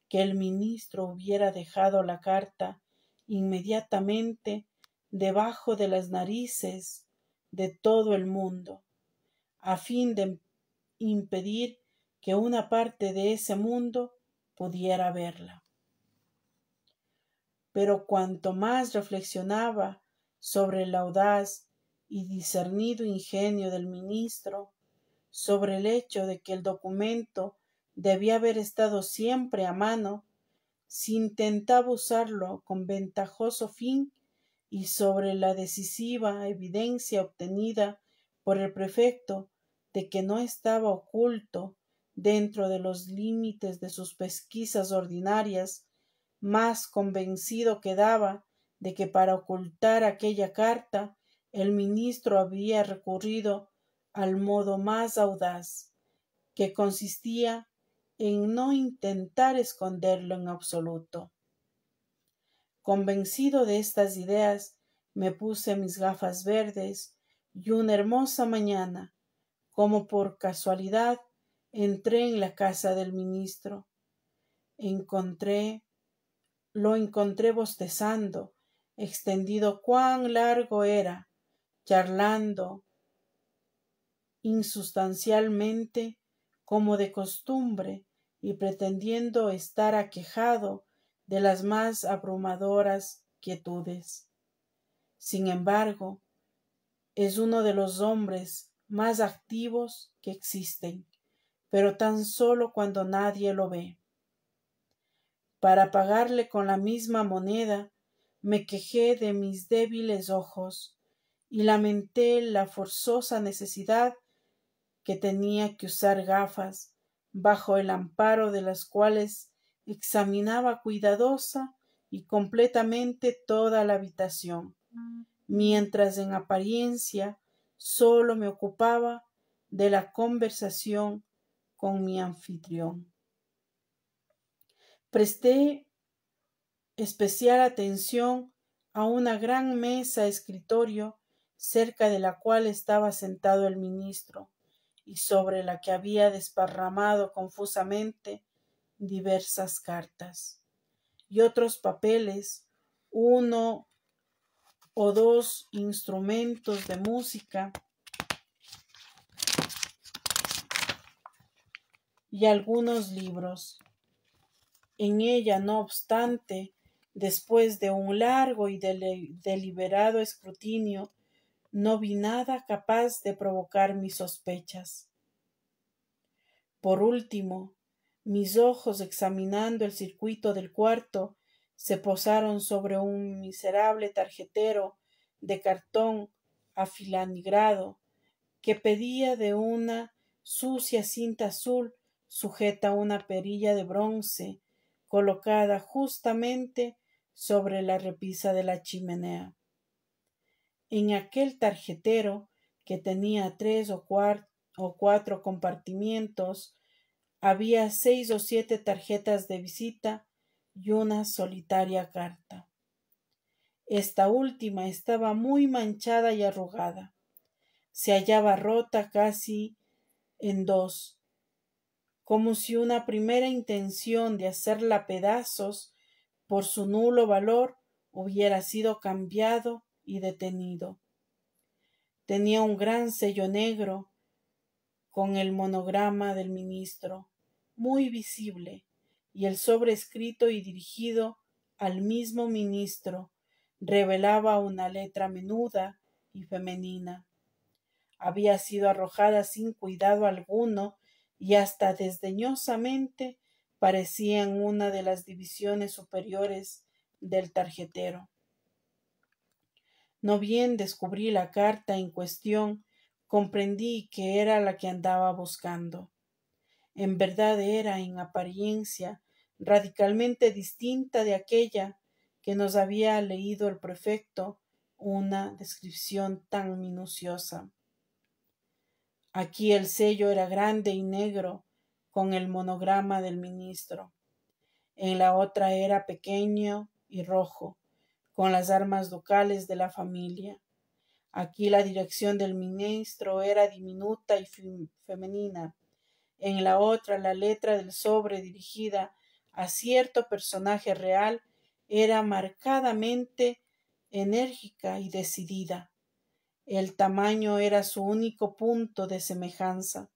que el ministro hubiera dejado la carta inmediatamente debajo de las narices de todo el mundo, a fin de impedir que una parte de ese mundo pudiera verla. Pero cuanto más reflexionaba sobre el audaz y discernido ingenio del ministro, sobre el hecho de que el documento debía haber estado siempre a mano, si intentaba usarlo con ventajoso fin, y sobre la decisiva evidencia obtenida por el prefecto de que no estaba oculto dentro de los límites de sus pesquisas ordinarias, más convencido quedaba de que para ocultar aquella carta el ministro había recurrido al modo más audaz, que consistía en no intentar esconderlo en absoluto. Convencido de estas ideas, me puse mis gafas verdes y una hermosa mañana, como por casualidad, entré en la casa del ministro. Lo encontré bostezando, extendido cuán largo era, charlando insustancialmente como de costumbre y pretendiendo estar aquejado de las más abrumadoras quietudes. Sin embargo, es uno de los hombres más activos que existen, pero tan solo cuando nadie lo ve. Para pagarle con la misma moneda, me quejé de mis débiles ojos y lamenté la forzosa necesidad que tenía que usar gafas, bajo el amparo de las cuales examinaba cuidadosa y completamente toda la habitación, mientras en apariencia solo me ocupaba de la conversación con mi anfitrión. Presté especial atención a una gran mesa escritorio cerca de la cual estaba sentado el ministro y sobre la que había desparramado confusamente diversas cartas y otros papeles, uno o dos instrumentos de música y algunos libros. En ella, no obstante, después de un largo y deliberado escrutinio, no vi nada capaz de provocar mis sospechas. Por último, mis ojos, examinando el circuito del cuarto, se posaron sobre un miserable tarjetero de cartón afilagrado que pedía de una sucia cinta azul sujeta a una perilla de bronce colocada justamente sobre la repisa de la chimenea. En aquel tarjetero, que tenía 3 o 4 compartimientos, había 6 o 7 tarjetas de visita y una solitaria carta. Esta última estaba muy manchada y arrugada. Se hallaba rota casi en dos, como si una primera intención de hacerla pedazos por su nulo valor hubiera sido cambiado y detenido. Tenía un gran sello negro con el monograma del ministro, muy visible, y el sobrescrito y dirigido al mismo ministro revelaba una letra menuda y femenina. Había sido arrojada sin cuidado alguno y hasta desdeñosamente parecía en una de las divisiones superiores del tarjetero. No bien descubrí la carta en cuestión, comprendí que era la que andaba buscando. En verdad era, en apariencia, radicalmente distinta de aquella que nos había leído el prefecto, una descripción tan minuciosa. Aquí el sello era grande y negro, con el monograma del ministro. En la otra era pequeño y rojo, con las armas ducales de la familia. Aquí la dirección del ministro era diminuta y femenina. En la otra, la letra del sobre dirigida a cierto personaje real era marcadamente enérgica y decidida. El tamaño era su único punto de semejanza,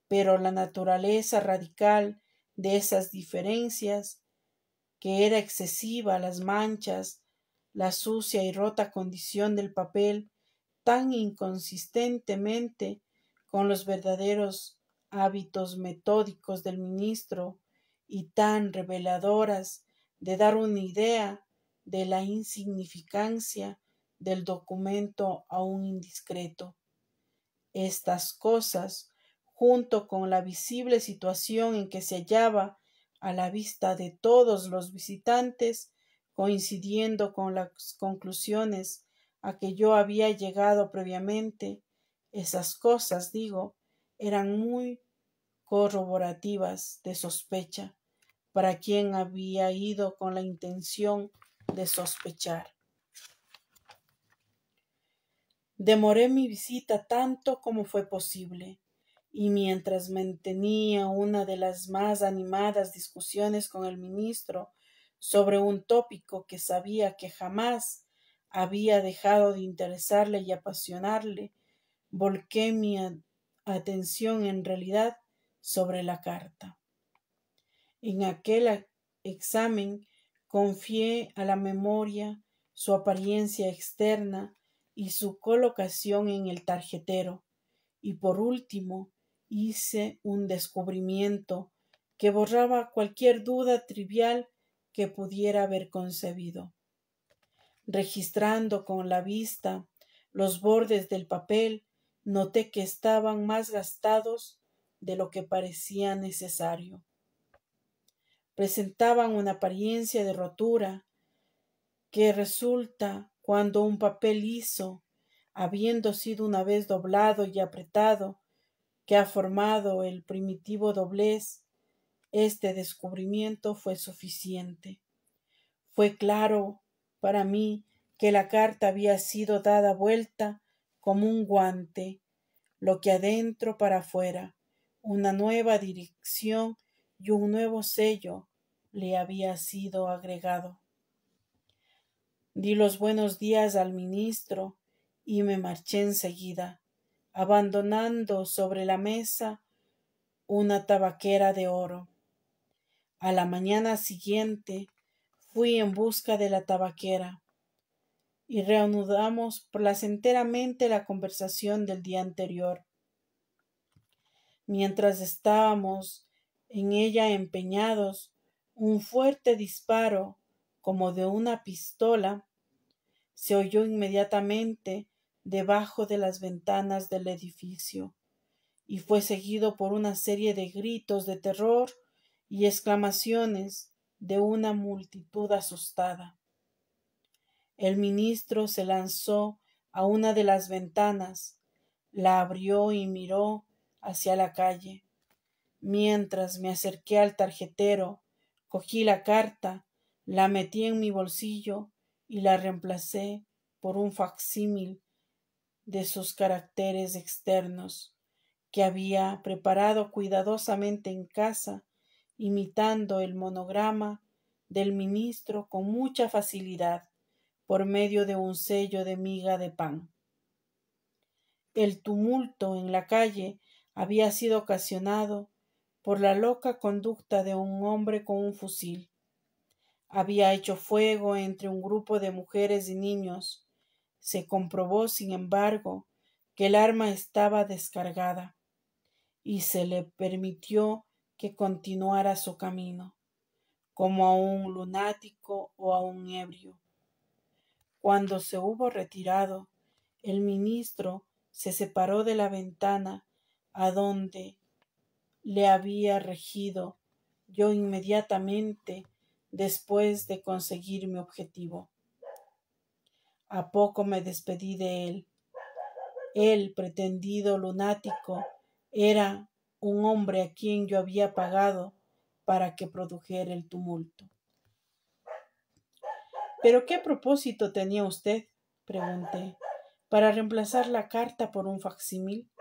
pero la naturaleza radical de esas diferencias, que era excesiva, las manchas, la sucia y rota condición del papel, tan inconsistentemente con los verdaderos hábitos metódicos del ministro y tan reveladoras de dar una idea de la insignificancia del documento aún indiscreto. Estas cosas, junto con la visible situación en que se hallaba a la vista de todos los visitantes, coincidiendo con las conclusiones a que yo había llegado previamente, esas cosas, digo, eran muy corroborativas de sospecha para quien había ido con la intención de sospechar. Demoré mi visita tanto como fue posible, y mientras mantenía una de las más animadas discusiones con el ministro sobre un tópico que sabía que jamás había dejado de interesarle y apasionarle, volqué mi atención en realidad sobre la carta. En aquel examen confié a la memoria su apariencia externa y su colocación en el tarjetero. Y por último, hice un descubrimiento que borraba cualquier duda trivial que pudiera haber concebido. Registrando con la vista los bordes del papel, noté que estaban más gastados de lo que parecía necesario. Presentaban una apariencia de rotura que resulta cuando un papel liso, habiendo sido una vez doblado y apretado, que ha formado el primitivo doblez. Este descubrimiento fue suficiente. Fue claro para mí que la carta había sido dada vuelta como un guante, lo que adentro para afuera, una nueva dirección y un nuevo sello le había sido agregado. Di los buenos días al ministro y me marché enseguida, abandonando sobre la mesa una tabaquera de oro. A la mañana siguiente fui en busca de la tabaquera y reanudamos placenteramente la conversación del día anterior. Mientras estábamos en ella empeñados, un fuerte disparo, como de una pistola, se oyó inmediatamente debajo de las ventanas del edificio y fue seguido por una serie de gritos de terror y exclamaciones de una multitud asustada. El ministro se lanzó a una de las ventanas, la abrió y miró hacia la calle. Mientras me acerqué al tarjetero, cogí la carta, la metí en mi bolsillo y la reemplacé por un facsímil de sus caracteres externos que había preparado cuidadosamente en casa, imitando el monograma del ministro con mucha facilidad por medio de un sello de miga de pan. El tumulto en la calle había sido ocasionado por la loca conducta de un hombre con un fusil. Había hecho fuego entre un grupo de mujeres y niños. Se comprobó, sin embargo, que el arma estaba descargada y se le permitió que continuara su camino, como a un lunático o a un ebrio. Cuando se hubo retirado, el ministro se separó de la ventana a donde le había regido yo inmediatamente después de conseguir mi objetivo. A poco me despedí de él. El pretendido lunático era un hombre a quien yo había pagado para que produjera el tumulto. ¿Pero qué propósito tenía usted?, pregunté, para reemplazar la carta por un facsímil.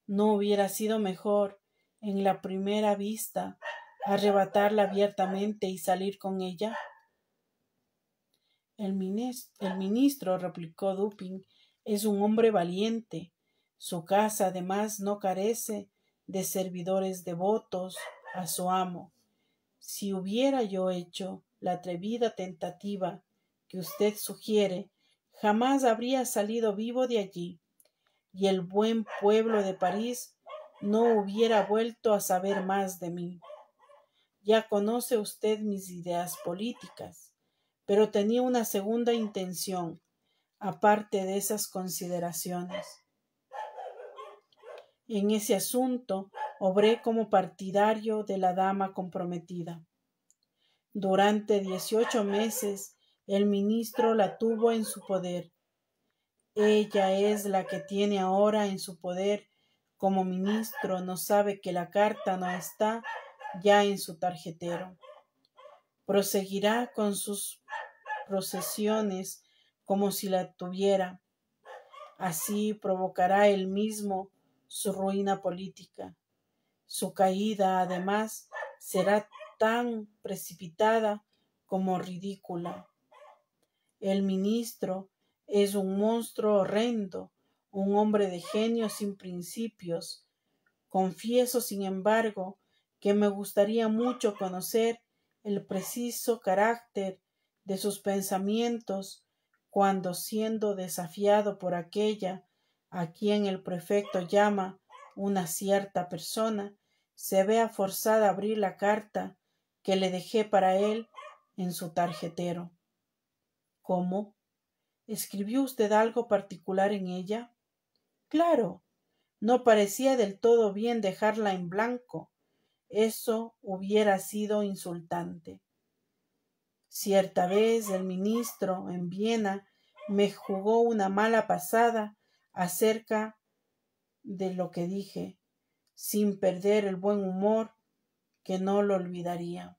¿No hubiera sido mejor, en la primera vista, arrebatarla abiertamente y salir con ella? El ministro, replicó Dupin, es un hombre valiente. Su casa, además, no carece de servidores devotos a su amo. Si hubiera yo hecho la atrevida tentativa que usted sugiere, jamás habría salido vivo de allí, y el buen pueblo de París no hubiera vuelto a saber más de mí. Ya conoce usted mis ideas políticas, pero tenía una segunda intención, aparte de esas consideraciones. En ese asunto obré como partidario de la dama comprometida. Durante 18 meses el ministro la tuvo en su poder. Ella es la que tiene ahora en su poder. Como ministro no sabe que la carta no está ya en su tarjetero. Proseguirá con sus procesiones como si la tuviera. Así provocará él mismo su ruina política. Su caída, además, será tan precipitada como ridícula. El ministro es un monstruo horrendo, un hombre de genio sin principios. Confieso, sin embargo, que me gustaría mucho conocer el preciso carácter de sus pensamientos cuando, siendo desafiado por aquella a quien el prefecto llama una cierta persona, se vea forzada a abrir la carta que le dejé para él en su tarjetero. ¿Cómo? ¿Escribió usted algo particular en ella? Claro, no parecía del todo bien dejarla en blanco. Eso hubiera sido insultante. Cierta vez el ministro en Viena me jugó una mala pasada acerca de lo que dije, sin perder el buen humor que no lo olvidaría.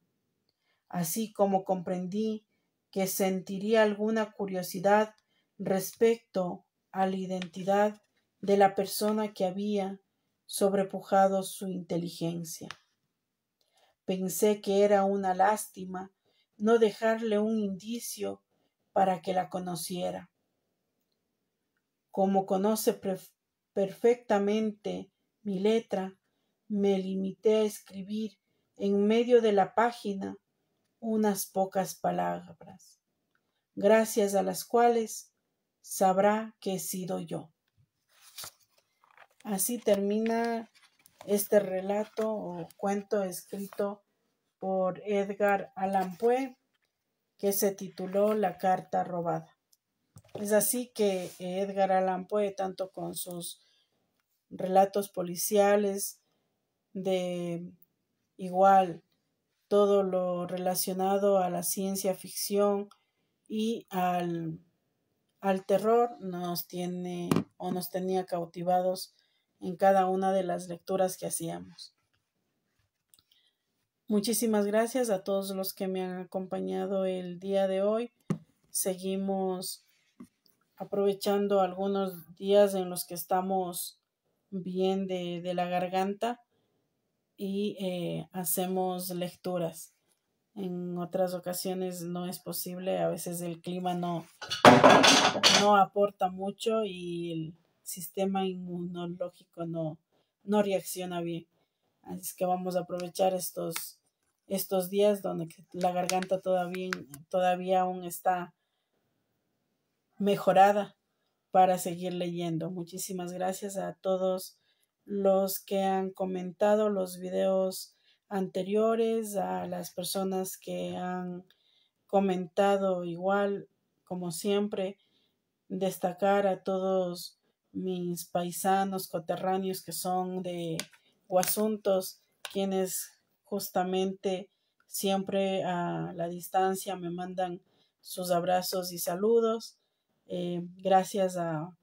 Así como comprendí que sentiría alguna curiosidad respecto a la identidad de la persona que había sobrepujado su inteligencia. Pensé que era una lástima no dejarle un indicio para que la conociera. Como conoce perfectamente mi letra, me limité a escribir en medio de la página unas pocas palabras, gracias a las cuales sabrá que he sido yo. Así termina este relato o cuento escrito por Edgar Allan Poe, que se tituló La carta robada. Es así que Edgar Allan Poe, tanto con sus relatos policiales, de igual todo lo relacionado a la ciencia ficción y al terror, nos tenía cautivados en cada una de las lecturas que hacíamos. Muchísimas gracias a todos los que me han acompañado el día de hoy. Seguimos aprovechando algunos días en los que estamos bien de la garganta y hacemos lecturas. En otras ocasiones no es posible, a veces el clima no aporta mucho y el sistema inmunológico no reacciona bien. Así es que vamos a aprovechar estos días donde la garganta todavía aún está mejorada para seguir leyendo. Muchísimas gracias a todos los que han comentado los videos anteriores, a las personas que han comentado igual, como siempre, destacar a todos mis paisanos coterráneos que son de Guasuntos, quienes justamente siempre a la distancia me mandan sus abrazos y saludos. Gracias a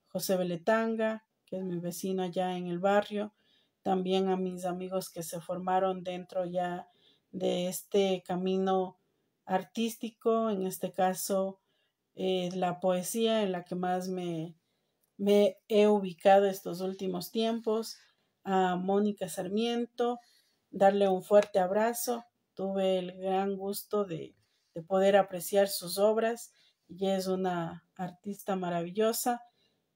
José Beletanga, que es mi vecino allá en el barrio, también a mis amigos que se formaron dentro ya de este camino artístico, en este caso la poesía en la que más me he ubicado estos últimos tiempos, a Mónica Sarmiento, darle un fuerte abrazo. Tuve el gran gusto de poder apreciar sus obras y es una artista maravillosa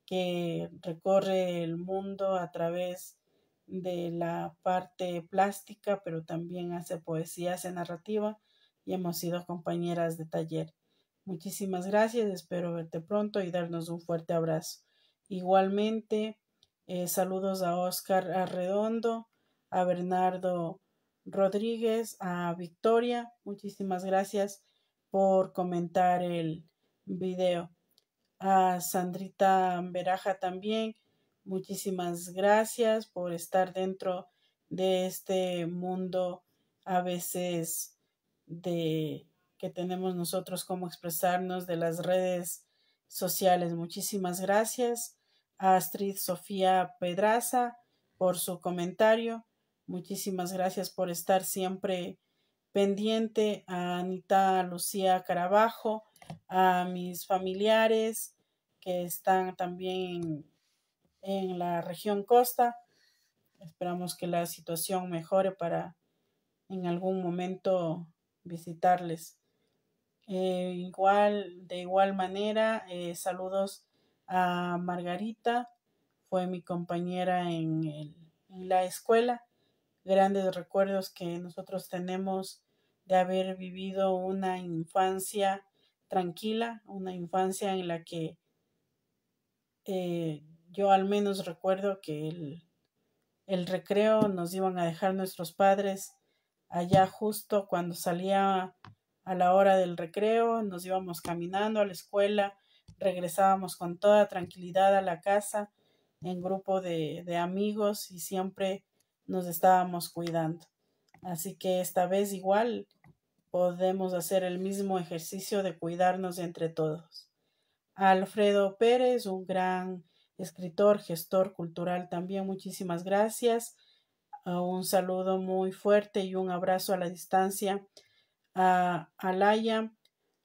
que recorre el mundo a través de la parte plástica, pero también hace poesía, hace narrativa y hemos sido compañeras de taller. Muchísimas gracias, espero verte pronto y darnos un fuerte abrazo. Igualmente, saludos a Oscar Arredondo, a Bernardo Rodríguez, a Victoria. Muchísimas gracias por comentar el video. A Sandrita Beraja también. Muchísimas gracias por estar dentro de este mundo a veces que tenemos nosotros como expresarnos de las redes sociales. Muchísimas gracias a Astrid Sofía Pedraza por su comentario. Muchísimas gracias por estar siempre pendiente, a Anita Lucía Carabajo, a mis familiares que están también en la región costa. Esperamos que la situación mejore para en algún momento visitarles. De igual manera, saludos a Margarita, fue mi compañera en la escuela. Grandes recuerdos que nosotros tenemos de haber vivido una infancia tranquila, una infancia en la que yo al menos recuerdo que el recreo nos iban a dejar nuestros padres allá justo cuando salía a la hora del recreo, nos íbamos caminando a la escuela, regresábamos con toda tranquilidad a la casa en grupo de amigos y siempre nos estábamos cuidando. Así que esta vez igual podemos hacer el mismo ejercicio de cuidarnos entre todos. Alfredo Pérez, un gran escritor, gestor cultural también, muchísimas gracias. Un saludo muy fuerte y un abrazo a la distancia a Laia,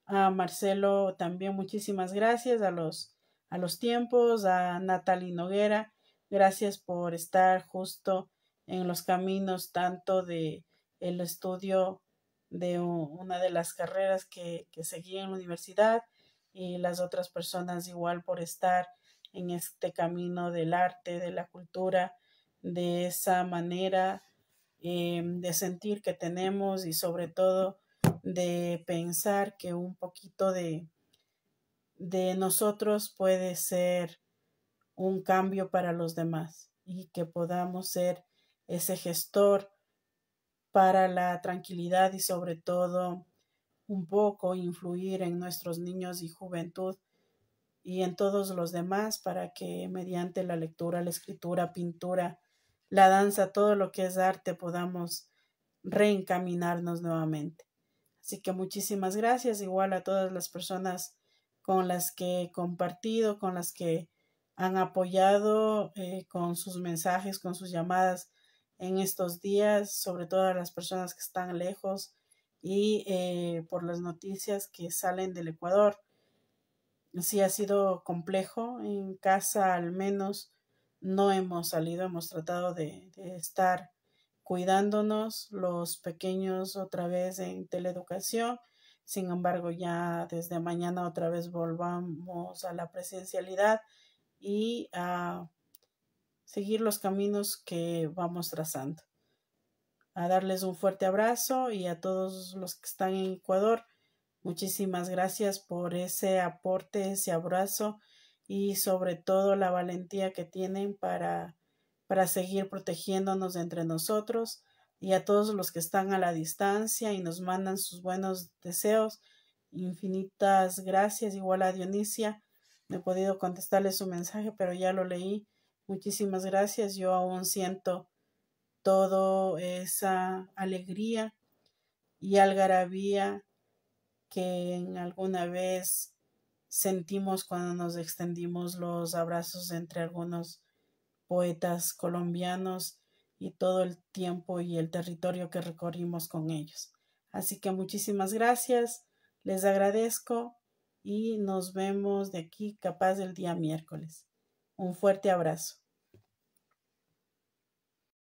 a Marcelo también muchísimas gracias, a los tiempos, a Natalie Noguera, gracias por estar justo en los caminos tanto de el estudio de una de las carreras que seguí en la universidad y las otras personas igual por estar en este camino del arte, de la cultura, de esa manera de sentir que tenemos y sobre todo de pensar que un poquito de nosotros puede ser un cambio para los demás y que podamos ser ese gestor para la tranquilidad y sobre todo un poco influir en nuestros niños y juventud y en todos los demás para que mediante la lectura, la escritura, pintura, la danza, todo lo que es arte podamos reencaminarnos nuevamente. Así que muchísimas gracias igual a todas las personas con las que he compartido, con las que han apoyado con sus mensajes, con sus llamadas en estos días, sobre todo a las personas que están lejos y por las noticias que salen del Ecuador. Sí ha sido complejo, en casa al menos no hemos salido, hemos tratado de estar cuidándonos, los pequeños otra vez en teleeducación, sin embargo ya desde mañana otra vez volvamos a la presencialidad y a seguir los caminos que vamos trazando. A darles un fuerte abrazo y a todos los que están en Ecuador, muchísimas gracias por ese aporte, ese abrazo y sobre todo la valentía que tienen para seguir protegiéndonos entre nosotros y a todos los que están a la distancia y nos mandan sus buenos deseos. Infinitas gracias, igual a Dionisia. No he podido contestarle su mensaje, pero ya lo leí. Muchísimas gracias. Yo aún siento toda esa alegría y algarabía que en alguna vez sentimos cuando nos extendimos los abrazos entre algunos poetas colombianos y todo el tiempo y el territorio que recorrimos con ellos. Así que muchísimas gracias, les agradezco y nos vemos de aquí capaz el día miércoles. Un fuerte abrazo.